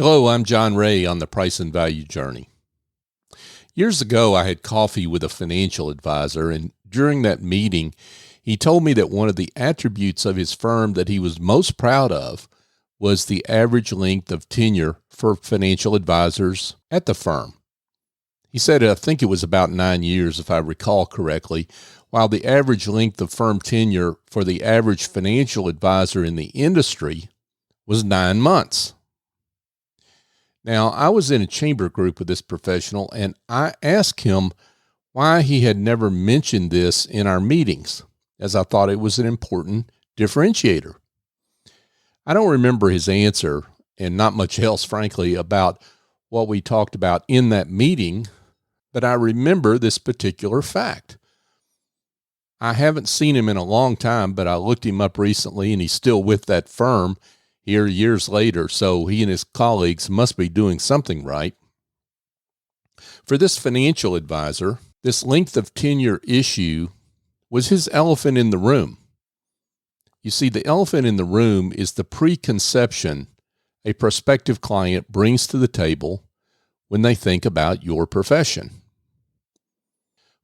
Hello, I'm John Ray on the Price and Value Journey. Years ago, I had coffee with a financial advisor, and during that meeting, he told me that one of the attributes of his firm that he was most proud of was the average length of tenure for financial advisors at the firm. He said, I think it was about 9 years, if I recall correctly, while the average length of firm tenure for the average financial advisor in the industry was 9 months. Now, I was in a chamber group with this professional, and I asked him why he had never mentioned this in our meetings, as I thought it was an important differentiator. I don't remember his answer, and not much else, frankly, about what we talked about in that meeting, but I remember this particular fact. I haven't seen him in a long time, but I looked him up recently, and he's still with that firm here years later, so he and his colleagues must be doing something right. For this financial advisor, this length of tenure issue was his elephant in the room. You see, the elephant in the room is the preconception a prospective client brings to the table when they think about your profession.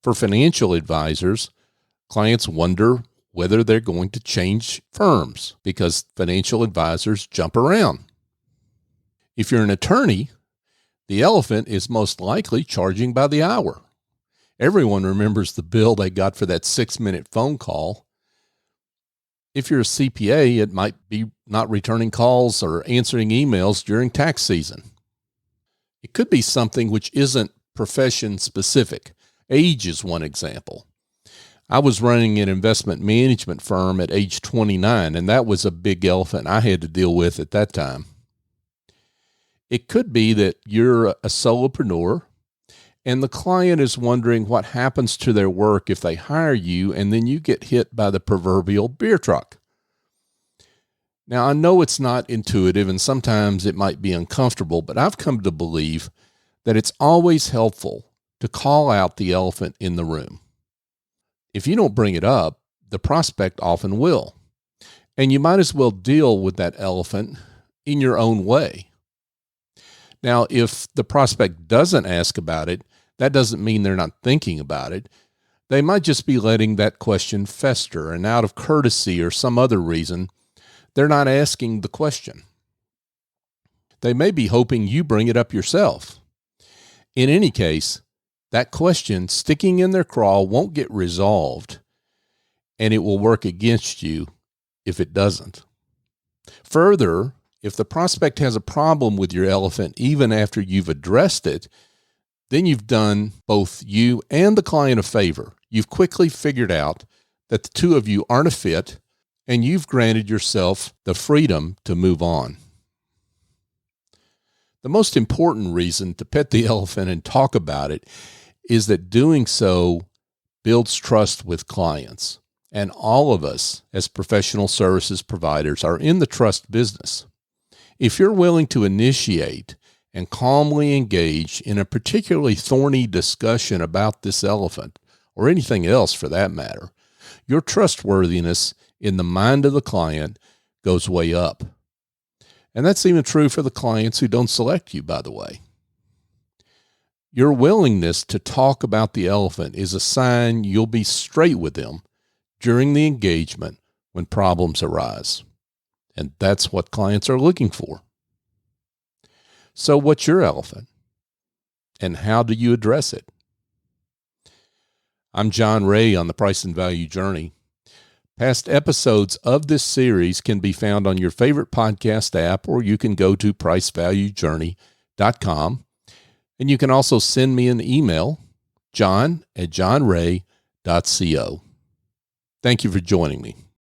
For financial advisors, clients wonder whether they're going to change firms because financial advisors jump around. If you're an attorney, the elephant is most likely charging by the hour. Everyone remembers the bill they got for that 6-minute phone call. If you're a CPA, it might be not returning calls or answering emails during tax season. It could be something which isn't profession specific. Age is one example. I was running an investment management firm at age 29, and that was a big elephant I had to deal with at that time. It could be that you're a solopreneur, and the client is wondering what happens to their work if they hire you, and then you get hit by the proverbial beer truck. Now, I know it's not intuitive, and sometimes it might be uncomfortable, but I've come to believe that it's always helpful to call out the elephant in the room. If you don't bring it up, the prospect often will. And you might as well deal with that elephant in your own way. Now, if the prospect doesn't ask about it, that doesn't mean they're not thinking about it. They might just be letting that question fester, and out of courtesy or some other reason, they're not asking the question. They may be hoping you bring it up yourself. In any case, that question sticking in their craw won't get resolved, and it will work against you if it doesn't. Further, if the prospect has a problem with your elephant even after you've addressed it, then you've done both you and the client a favor. You've quickly figured out that the two of you aren't a fit, and you've granted yourself the freedom to move on. The most important reason to pet the elephant and talk about it is that doing so builds trust with clients. And all of us as professional services providers are in the trust business. If you're willing to initiate and calmly engage in a particularly thorny discussion about this elephant, or anything else for that matter, your trustworthiness in the mind of the client goes way up. And that's even true for the clients who don't select you, by the way. Your willingness to talk about the elephant is a sign you'll be straight with them during the engagement when problems arise. And that's what clients are looking for. So what's your elephant? And how do you address it? I'm John Ray on the Price and Value Journey. Past episodes of this series can be found on your favorite podcast app, or you can go to pricevaluejourney.com. And you can also send me an email, john@johnray.co. Thank you for joining me.